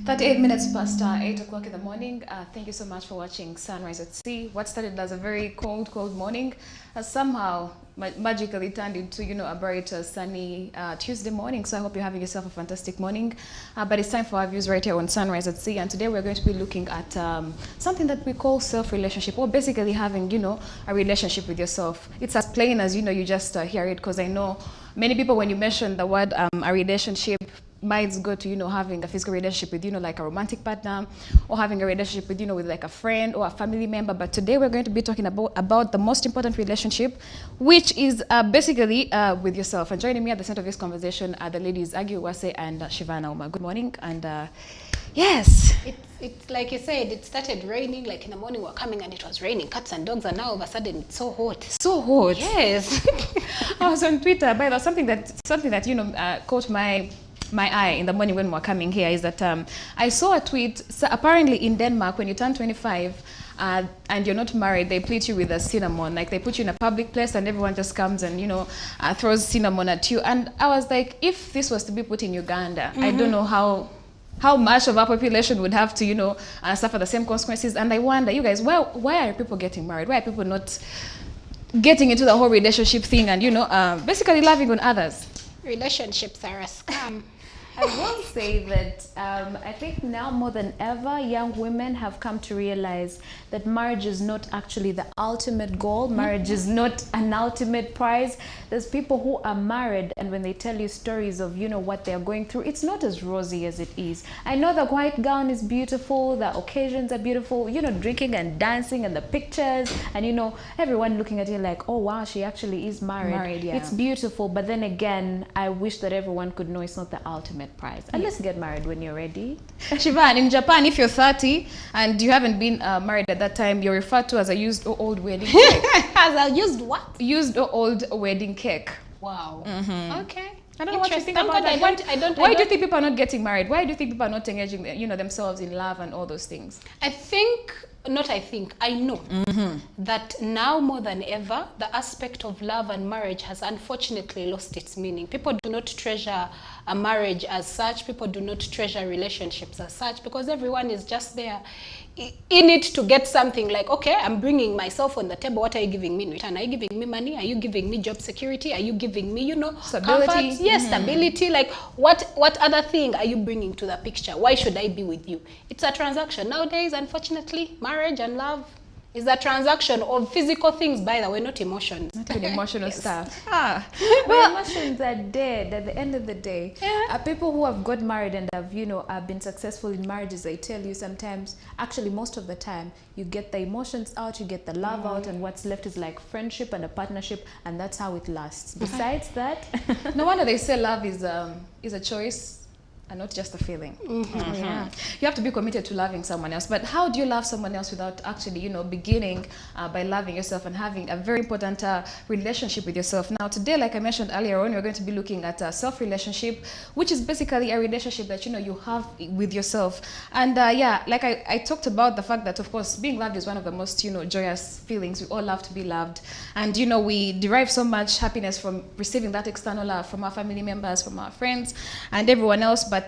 38 minutes past 8 o'clock in the morning. Thank you so much for watching Sunrise at Sea. What started as a very cold morning has somehow magically turned into, a bright, sunny Tuesday morning. So I hope you're having yourself a fantastic morning. But it's time for our views right here on Sunrise at Sea. And today we're going to be looking at something that we call self-relationship, or basically having, a relationship with yourself. It's as plain as, you just hear it, because I know many people, when you mention the word a relationship, minds go to, having a physical relationship with, like a romantic partner, or having a relationship with, with like a friend or a family member. But today we're going to be talking about the most important relationship, which is basically with yourself. And joining me at the center of this conversation are the ladies, Agi Uwase and Shivana Uma. Good morning. And yes. It's like you said, it started raining, like in the morning we're coming and it was raining, cats and dogs, and now all of a sudden it's so hot. So hot. Yes. I was on Twitter, but there's something that caught my eye in the morning when we were coming here, is that I saw a tweet. So apparently in Denmark, when you turn 25 and you're not married, they pleat you with a cinnamon. Like, they put you in a public place and everyone just comes and throws cinnamon at you. And I was like, if this was to be put in Uganda, I don't know how much of our population would have to suffer the same consequences. And I wonder, you guys, why are people getting married? Why are people not getting into the whole relationship thing and basically loving on others? Relationships are a scam. I will say that I think now more than ever, young women have come to realize that marriage is not actually the ultimate goal. Marriage is not an ultimate prize. There's people who are married, and when they tell you stories of, what they're going through, it's not as rosy as it is. I know the white gown is beautiful, the occasions are beautiful, drinking and dancing and the pictures, and, everyone looking at you like, oh, wow, she actually is married. Yeah. It's beautiful. But then again, I wish that everyone could know it's not the ultimate prize. And let's get married when you're ready. Shivan, in Japan, if you're 30 and you haven't been married at that time, you're referred to as a used or old wedding cake. As a used what? Used or old wedding cake. Wow. Okay. I don't know what you think about that. Why do you think people are not getting married? Why do you think people are not engaging, themselves in love and all those things? I know that now more than ever, the aspect of love and marriage has unfortunately lost its meaning. People do not treasure a marriage as such. People do not treasure relationships as such, because everyone is just there in it to get something. Like, okay, I'm bringing myself on the table. What are you giving me in return? Are you giving me money? Are you giving me job security? Are you giving me, stability? Comfort? Yes, stability. Like, what other thing are you bringing to the picture? Why should I be with you? It's a transaction. Nowadays, unfortunately, marriage and love is a transaction of physical things, by the way, not emotions. Not even emotional stuff. Well, emotions are dead at the end of the day. Yeah. People who have got married and have been successful in marriages, they tell you sometimes, actually most of the time, you get the emotions out, you get the love out, and what's left is like friendship and a partnership, and that's how it lasts. Besides that, no wonder they say love is a choice and not just a feeling. Yeah. You have to be committed to loving someone else. But how do you love someone else without actually, beginning by loving yourself and having a very important relationship with yourself? Now, today, like I mentioned earlier on, we're going to be looking at a self-relationship, which is basically a relationship that, you have with yourself. And like I talked about the fact that, of course, being loved is one of the most, joyous feelings. We all love to be loved. And, we derive so much happiness from receiving that external love from our family members, from our friends, and everyone else. But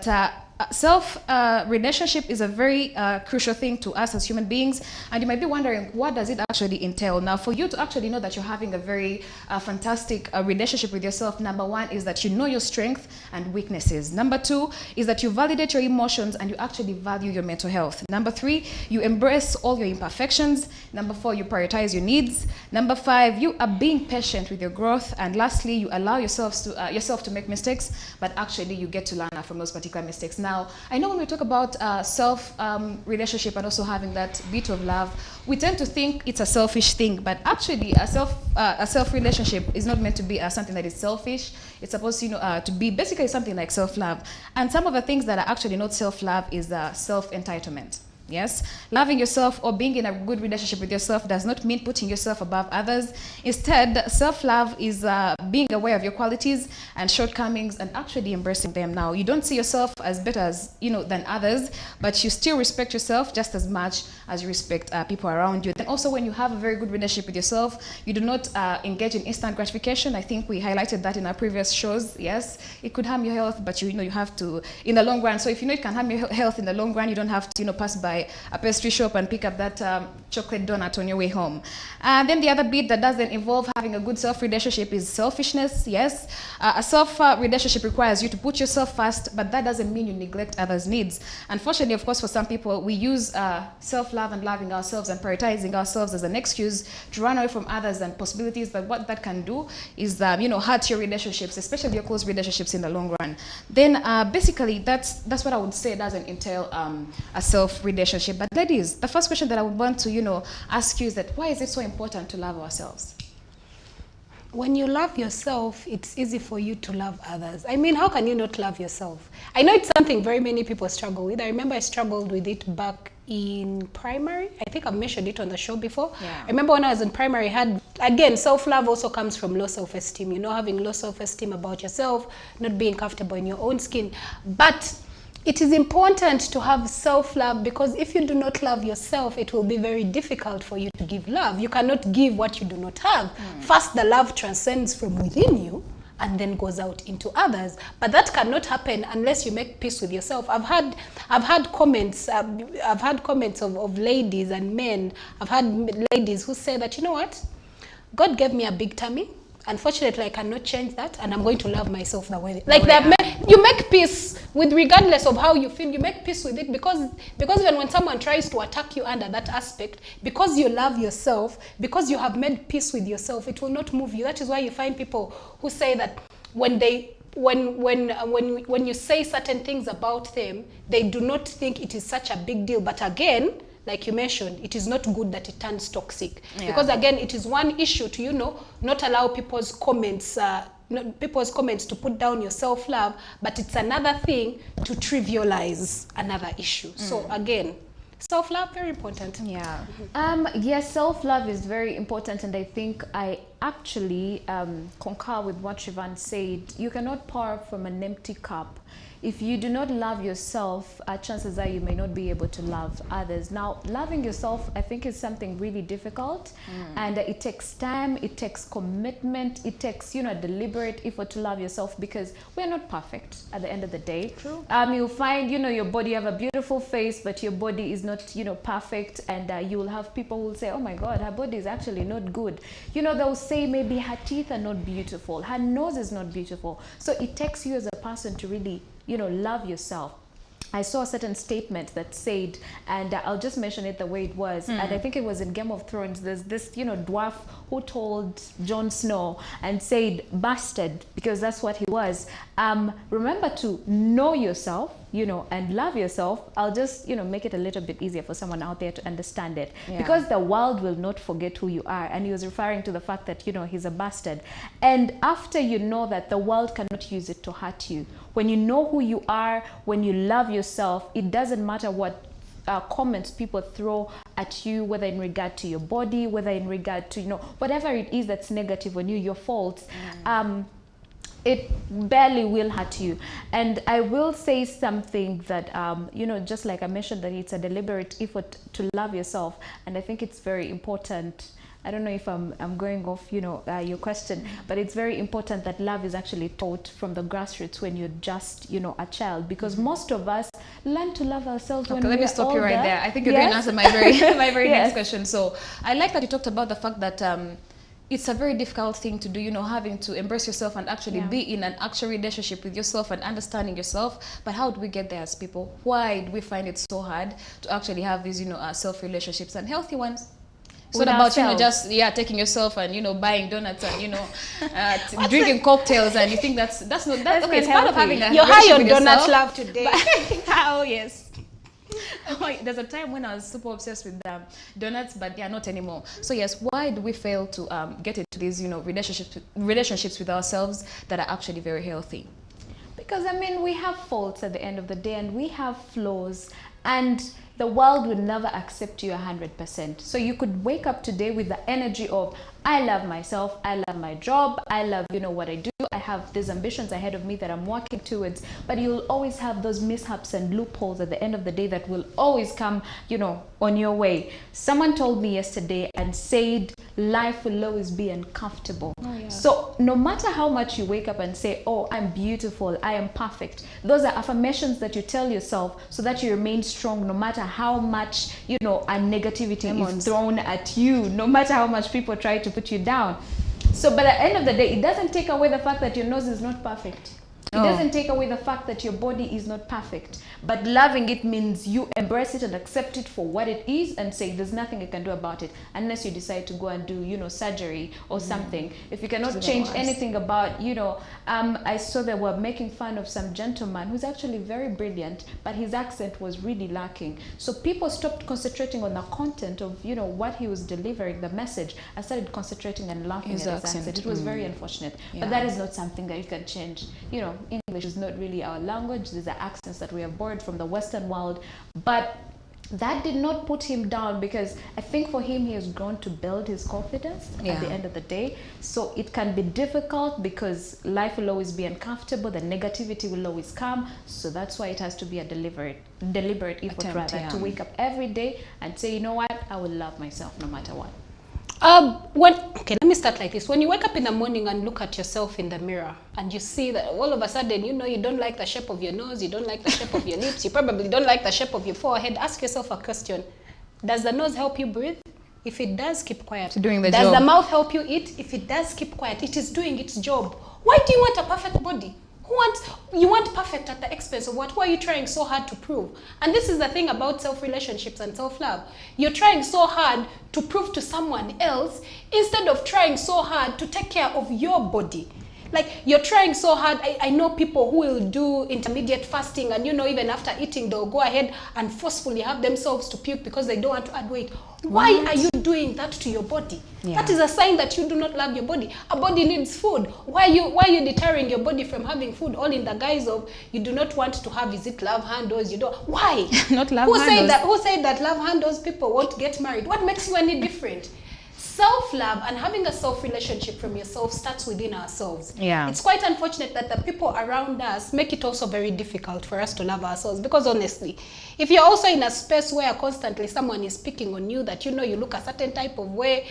self-relationship is a very crucial thing to us as human beings. And you might be wondering, what does it actually entail? Now, for you to actually know that you're having a very fantastic relationship with yourself, number one is that you know your strengths and weaknesses. Number two is that you validate your emotions and you actually value your mental health. Number three, you embrace all your imperfections. Number four, you prioritize your needs. Number five, you are being patient with your growth. And lastly, you allow yourself to make mistakes, but actually you get to learn from those particular mistakes. Now, I know when we talk about self-relationship and also having that bit of love, we tend to think it's a selfish thing, but actually a self-relationship is not meant to be something that is selfish. It's supposed to be basically something like self-love. And some of the things that are actually not self-love is self-entitlement. Yes, loving yourself or being in a good relationship with yourself does not mean putting yourself above others. Instead, self-love is being aware of your qualities and shortcomings and actually embracing them. Now, you don't see yourself as better as than others, but you still respect yourself just as much as you respect people around you. Then also, when you have a very good relationship with yourself, you do not engage in instant gratification. I think we highlighted that in our previous shows. Yes, it could harm your health, but you have to in the long run. So if it can harm your health in the long run, you don't have to pass by a pastry shop and pick up that chocolate donut on your way home. And then the other bit that doesn't involve having a good self-relationship is selfishness. Yes, a self-relationship requires you to put yourself first, but that doesn't mean you neglect others' needs. Unfortunately, of course, for some people, we use self-love and loving ourselves and prioritizing ourselves as an excuse to run away from others and possibilities. But what that can do is hurt your relationships, especially your close relationships in the long run. Then basically, that's what I would say doesn't entail a self-relationship. But ladies, the first question that I would want to ask you is that why is it so important to love ourselves? When you love yourself, it's easy for you to love others. I mean, how can you not love yourself? I know it's something very many people struggle with. I remember I struggled with it back in primary. I think I've mentioned it on the show before. Yeah. I remember when I was in primary, again, self-love also comes from low self-esteem. Having low self-esteem about yourself, not being comfortable in your own skin. But it is important to have self-love, because if you do not love yourself, it will be very difficult for you to give love. You cannot give what you do not have. First, the love transcends from within you and then goes out into others. But that cannot happen unless you make peace with yourself. I've had comments of ladies and men. I've had ladies who say that, what? God gave me a big tummy. Unfortunately, I cannot change that, and I'm going to love myself the way. You make peace with, regardless of how you feel. You make peace with it because even when someone tries to attack you under that aspect, because you love yourself, because you have made peace with yourself, it will not move you. That is why you find people who say that when you say certain things about them, they do not think it is such a big deal. But again, like you mentioned, it is not good that it turns toxic. Yeah. Because again, it is one issue to, not allow people's comments to put down your self-love, but it's another thing to trivialize another issue. So again, self-love, very important. Yeah. Yes, self-love is very important, and I think I actually concur with what Siobhan said. You cannot pour from an empty cup. If you do not love yourself, chances are you may not be able to love others. Now, loving yourself, I think, is something really difficult, and it takes time, it takes commitment, it takes, a deliberate effort to love yourself, because we're not perfect at the end of the day. True. You'll find, your body, you have a beautiful face, but your body is not, perfect, and you will have people who will say, oh my God, her body is actually not good. They'll say maybe her teeth are not beautiful, her nose is not beautiful. So it takes you as a person to really love yourself. I saw a certain statement that said, and I'll just mention it the way it was, and I think it was in Game of Thrones. There's this, dwarf who told Jon Snow and said, bastard, because that's what he was. Remember to know yourself, and love yourself. I'll just, make it a little bit easier for someone out there to understand it. Yeah. Because the world will not forget who you are. And he was referring to the fact that, he's a bastard. And after you know that, the world cannot use it to hurt you. When you know who you are, when you love yourself, it doesn't matter what comments people throw at you, whether in regard to your body, whether in regard to, whatever it is that's negative on you, your faults. It barely will hurt you. And I will say something that, just like I mentioned, that it's a deliberate effort to love yourself. And I think it's very important. I don't know if I'm going off, your question, but it's very important that love is actually taught from the grassroots when you're just, a child, because most of us learn to love ourselves when we're older. Let me stop you right there. I think you're going to answer my very next question. So I like that you talked about the fact that it's a very difficult thing to do, having to embrace yourself and actually be in an actual relationship with yourself and understanding yourself. But how do we get there as people? Why do we find it so hard to actually have these, self-relationships and healthy ones? It's not about, just, taking yourself and, buying donuts and, drinking cocktails, and you think that's not, okay, it's part of having a You're high on donut love today. Oh, yes. There's a time when I was super obsessed with donuts, but not anymore. So yes, why do we fail to get into these, relationships with ourselves that are actually very healthy? Because I mean, we have faults at the end of the day, and we have flaws, and the world will never accept you 100%. So you could wake up today with the energy of, I love myself, I love my job, I love, you know, what I do, I have these ambitions ahead of me that I'm working towards, but you'll always have those mishaps and loopholes at the end of the day that will always come, you know, on your way. Someone told me yesterday and said, life will always be uncomfortable. Oh, yeah. So no matter how much you wake up and say, oh, I'm beautiful, I am perfect, those are affirmations that you tell yourself so that you remain strong no matter how much, you know, a negativity is thrown at you, no matter how much people try to put you down. So, but at the end of the day, it doesn't take away the fact that your nose is not perfect. It doesn't take away the fact that your body is not perfect. But loving it means you embrace it and accept it for what it is and say, there's nothing I can do about it unless you decide to go and do, you know, surgery or something. If you cannot change anything about, you know, I saw they were making fun of some gentleman who's actually very brilliant, but his accent was really lacking. So people stopped concentrating on the content of, you know, what he was delivering, the message. I started concentrating and laughing at his accent. It was very unfortunate. Yeah. But that is not something that you can change. You know, English is not really our language. These are accents that we have borrowed from the Western world. But that did not put him down, because I think for him, he has grown to build his confidence at the end of the day. So it can be difficult because life will always be uncomfortable. The negativity will always come. So that's why it has to be a deliberate effort rather to wake up every day and say, you know what, I will love myself no matter what. Okay, let me start like this. When you wake up in the morning and look at yourself in the mirror and you see that all of a sudden, you know, you don't like the shape of your nose, you don't like the shape of your lips, you probably don't like the shape of your forehead, ask yourself a question. Does the nose help you breathe? If it does, keep quiet. Does the mouth help you eat? If it does, keep quiet. It is doing its job. Why do you want a perfect body? You want perfect at the expense of what? Who are you trying so hard to prove? And this is the thing about self-relationships and self-love. You're trying so hard to prove to someone else instead of trying so hard to take care of your body. Like, you're trying so hard. I know people who will do intermediate fasting, and, you know, even after eating, they'll go ahead and forcefully have themselves to puke because they don't want to add weight. Why are you doing that to your body? That is a sign that you do not love your body. A body needs food. Why are you deterring your body from having food, all in the guise of you do not want to have, is it love handles? You don't. Why? Not love handles. Who said that love handles people won't get married? What makes you any different? Self-love and having a self-relationship from yourself starts within ourselves. Yeah. It's quite unfortunate that the people around us make it also very difficult for us to love ourselves, because honestly, if you're also in a space where constantly someone is picking on you, that, you know, you look a certain type of way,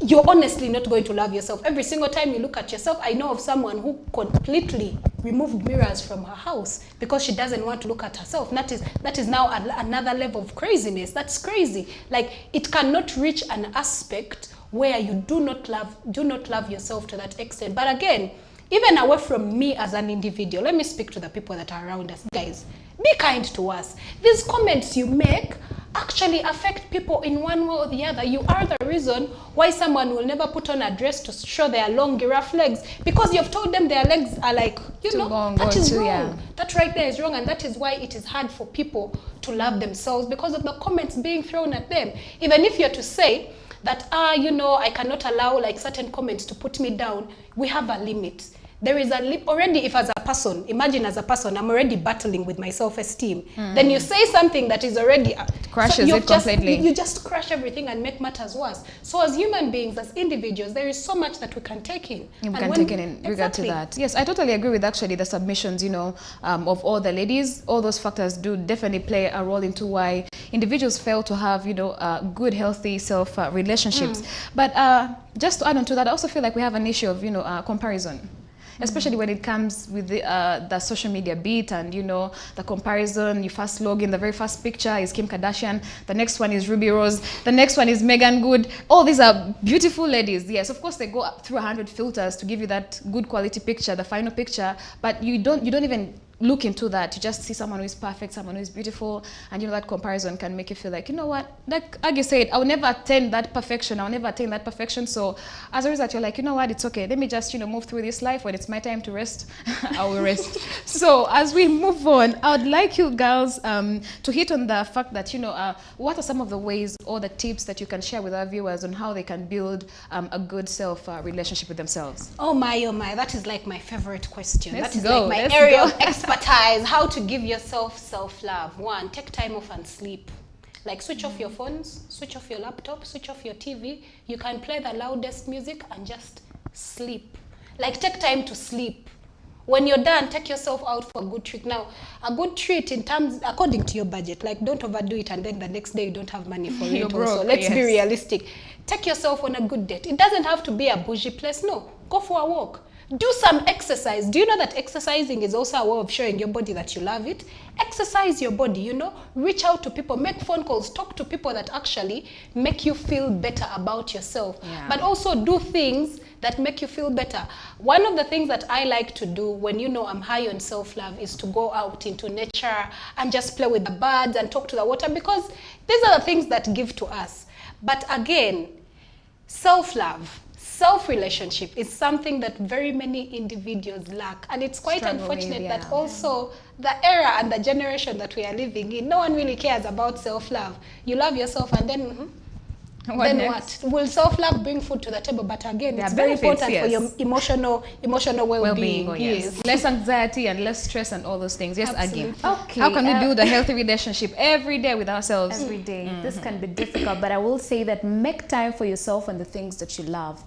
you're honestly not going to love yourself. Every single time you look at yourself, I know of someone who completely removed mirrors from her house because she doesn't want to look at herself. That is now another level of craziness. That's crazy. Like, it cannot reach an aspect where you do not love yourself to that extent. But again, even away from me as an individual, let me speak to the people that are around us. Guys, be kind to us. These comments you make actually affect people in one way or the other. You are the reason why someone will never put on a dress to show their long giraffe legs, because you've told them their legs are like, you know, that is wrong. Yeah. That right there is wrong, and that is why it is hard for people to love themselves, because of the comments being thrown at them. Even if you're to say that, you know, I cannot allow like certain comments to put me down, we have a limit. There is a limit already. If as a person, imagine as a person, I'm already battling with my self-esteem. Then you say something that is already crushes it completely. You just crush everything and make matters worse. So as human beings, as individuals, there is so much that we can take in. We can take in regard to that. Yes, I totally agree with actually the submissions, you know, of all the ladies. All those factors do definitely play a role into why individuals fail to have, you know, good, healthy relationships. But just to add on to that, I also feel like we have an issue of, you know, comparison. Especially when it comes with the social media beat, and, you know, the comparison. You first log in, the very first picture is Kim Kardashian, the next one is Ruby Rose, the next one is Megan Good. All these are beautiful ladies. Yes, of course they go through 100 filters to give you that good quality picture, the final picture, but you don't even look into that. You just see someone who is perfect, someone who is beautiful, and you know that comparison can make you feel like, you know what, like you said, I'll never attain that perfection. So as a result, you're like, you know what, it's okay. Let me just, you know, move through this life. When it's my time to rest, I will rest. So as we move on, I would like you girls to hit on the fact that, you know, what are some of the ways or the tips that you can share with our viewers on how they can build a good relationship with themselves? Oh my, that is like my favorite question. Let's that is go. like my Let's area go. of expertise. How to give yourself self-love. One, take time off and sleep. Like switch off your phones, switch off your laptop, switch off your TV. You can play the loudest music and just sleep. Like take time to sleep. When you're done, take yourself out for a good treat. Now, a good treat in terms, according to your budget, like don't overdo it and then the next day you don't have money for You're it. broke, Also, let's yes. be realistic. Take yourself on a good date. It doesn't have to be a bougie place. No, go for a walk. Do some exercise. Do you know that exercising is also a way of showing your body that you love it? Exercise your body, you know, reach out to people, make phone calls, talk to people that actually make you feel better about yourself. Yeah. But also do things that make you feel better. One of the things that I like to do when, you know, I'm high on self-love is to go out into nature and just play with the birds and talk to the water, because these are the things that give to us. But again, self-love, self-relationship is something that very many individuals lack, and it's quite Struggle with, unfortunate yeah. that also the era and the generation that we are living in, no one really cares about self-love. You love yourself and then then next? what? Will self-love bring food to the table? But again, There it's are very benefits, important for yes. your emotional well-being. Oh, yes. Less anxiety and less stress and all those things. Yes, Absolutely. again. Okay, How can we build a healthy relationship every day with ourselves? Every day. This can be difficult, but I will say that make time for yourself and the things that you love.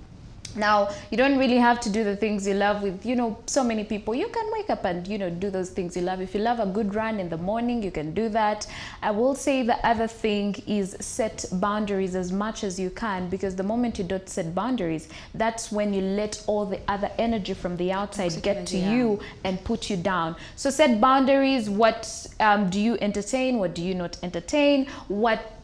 Now, you don't really have to do the things you love with, you know, so many people. You can wake up and, you know, do those things you love. If you love a good run in the morning, you can do that. I will say the other thing is set boundaries as much as you can, because the moment you don't set boundaries, that's when you let all the other energy from the outside get to you and put you down. So set boundaries. What do you entertain? What do you not entertain?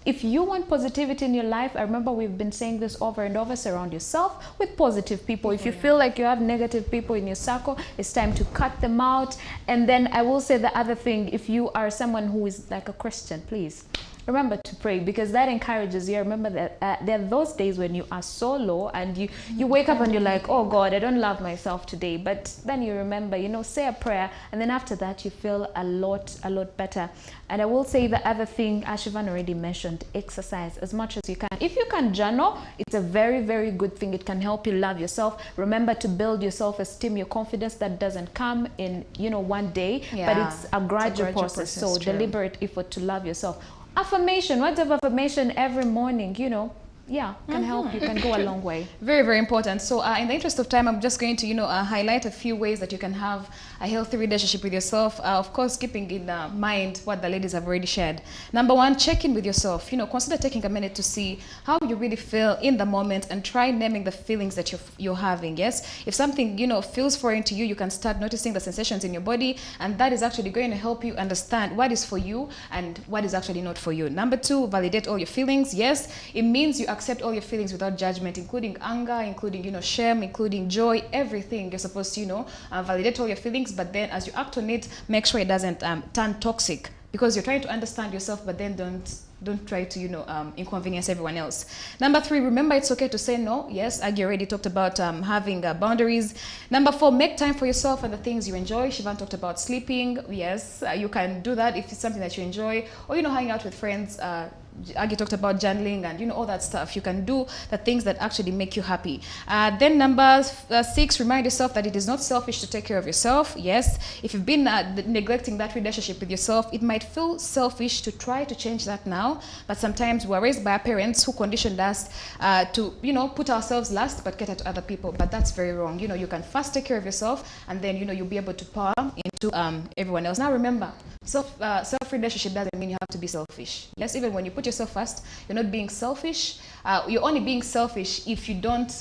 If you want positivity in your life, I remember we've been saying this over and over, surround yourself with positive people. If you feel like you have negative people in your circle, it's time to cut them out. And then I will say the other thing, if you are someone who is like a Christian, please remember to pray, because that encourages you. Remember that there are those days when you are so low and you wake up and you're like, oh God, I don't love myself today. But then you remember, you know, say a prayer, and then after that you feel a lot better. And I will say the other thing, Ashivan already mentioned, exercise as much as you can. If you can journal, it's a very good thing. It can help you love yourself. Remember to build your self-esteem, your confidence. That doesn't come in, you know, one day, but it's a gradual process. So deliberate effort to love yourself. Affirmation, words of affirmation every morning, you know, can help you, can go a long way. Very important. So in the interest of time, I'm just going to, you know, highlight a few ways that you can have a healthy relationship with yourself. Of course, keeping in mind what the ladies have already shared. Number one, check in with yourself. You know, consider taking a minute to see how you really feel in the moment and try naming the feelings that you're having. Yes, if something, you know, feels foreign to you, you can start noticing the sensations in your body, and that is actually going to help you understand what is for you and what is actually not for you. Number two, validate all your feelings. Yes, it means you accept all your feelings without judgment, including anger, including, you know, shame, including joy, everything. You're supposed to, you know, validate all your feelings, but then as you act on it, make sure it doesn't turn toxic, because you're trying to understand yourself, but then don't try to, you know, inconvenience everyone else. Number three, remember it's okay to say no. Yes, Aggie already talked about having boundaries. Number four, make time for yourself and the things you enjoy. Shivan talked about sleeping. Yes, you can do that if it's something that you enjoy, or, you know, hanging out with friends. Aggie talked about journaling and, you know, all that stuff. You can do the things that actually make you happy. Then number six, remind yourself that it is not selfish to take care of yourself. Yes, if you've been neglecting that relationship with yourself, it might feel selfish to try to change that now, but sometimes we're raised by our parents who conditioned us to, you know, put ourselves last but cater to other people. But that's very wrong. You know, you can first take care of yourself, and then, you know, you'll be able to pour into everyone else. Now remember, self-relationship doesn't mean you have to be selfish. Yes, even when you put yourself first, you're not being selfish. You're only being selfish if you don't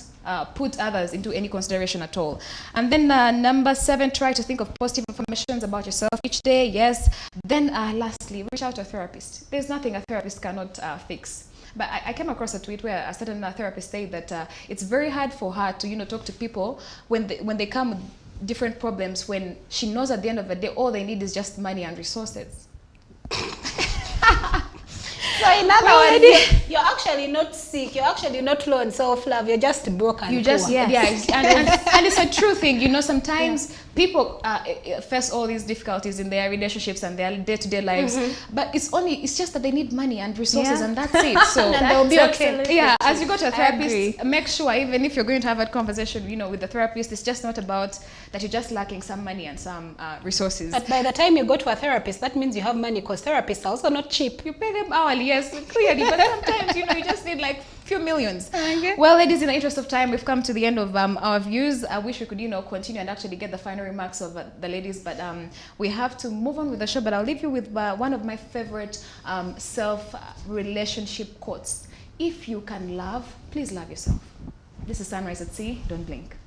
put others into any consideration at all. And then number seven, try to think of positive affirmations about yourself each day. Yes. Then lastly, reach out to a therapist. There's nothing a therapist cannot fix. But I came across a tweet where a certain therapist said that it's very hard for her to, you know, talk to people when they come different problems when she knows at the end of the day all they need is just money and resources. So in other words, you're actually not sick, you're actually not low on self-love, you're just broken. You just, poor. yes. And it's a true thing, you know, sometimes people face all these difficulties in their relationships and their day-to-day lives, but it's just that they need money and resources, and that's it. So and they'll be okay. Yeah, as you go to a therapist, make sure, even if you're going to have a conversation, you know, with the therapist, it's just not about that you're just lacking some money and some resources. But by the time you go to a therapist, that means you have money, because therapists are also not cheap. You pay them hourly, yes, clearly, but sometimes, you know, you just need like few millions. Okay. Well, ladies, in the interest of time, we've come to the end of our views. I wish we could, you know, continue and actually get the final remarks of the ladies, but we have to move on with the show. But I'll leave you with one of my favorite self-relationship quotes. If you can love, please love yourself. This is Sunrise at Sea. Don't blink.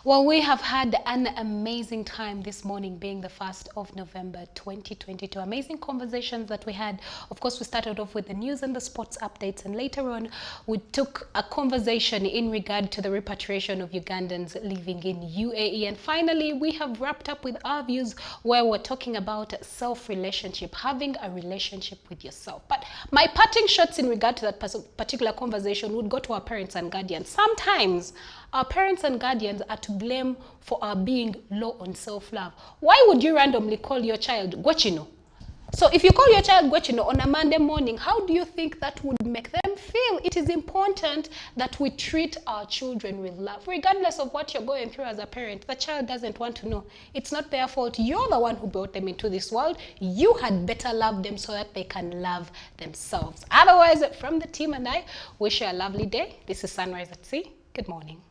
Well, we have had an amazing time this morning, being the 1st of November 2022. Amazing conversations that we had. Of course, we started off with the news and the sports updates, and later on we took a conversation in regard to the repatriation of Ugandans living in UAE. And finally, we have wrapped up with our views where we're talking about self-relationship, having a relationship with yourself. But my parting shots in regard to that particular conversation would go to our parents and guardians. Sometimes our parents and guardians are to blame for our being low on self-love. Why would you randomly call your child Gwechino? So if you call your child Gwechino on a Monday morning, how do you think that would make them feel? It is important that we treat our children with love. Regardless of what you're going through as a parent, the child doesn't want to know. It's not their fault. You're the one who brought them into this world. You had better love them so that they can love themselves. Otherwise, from the team and I, wish you a lovely day. This is Sunrise at Sea. Good morning.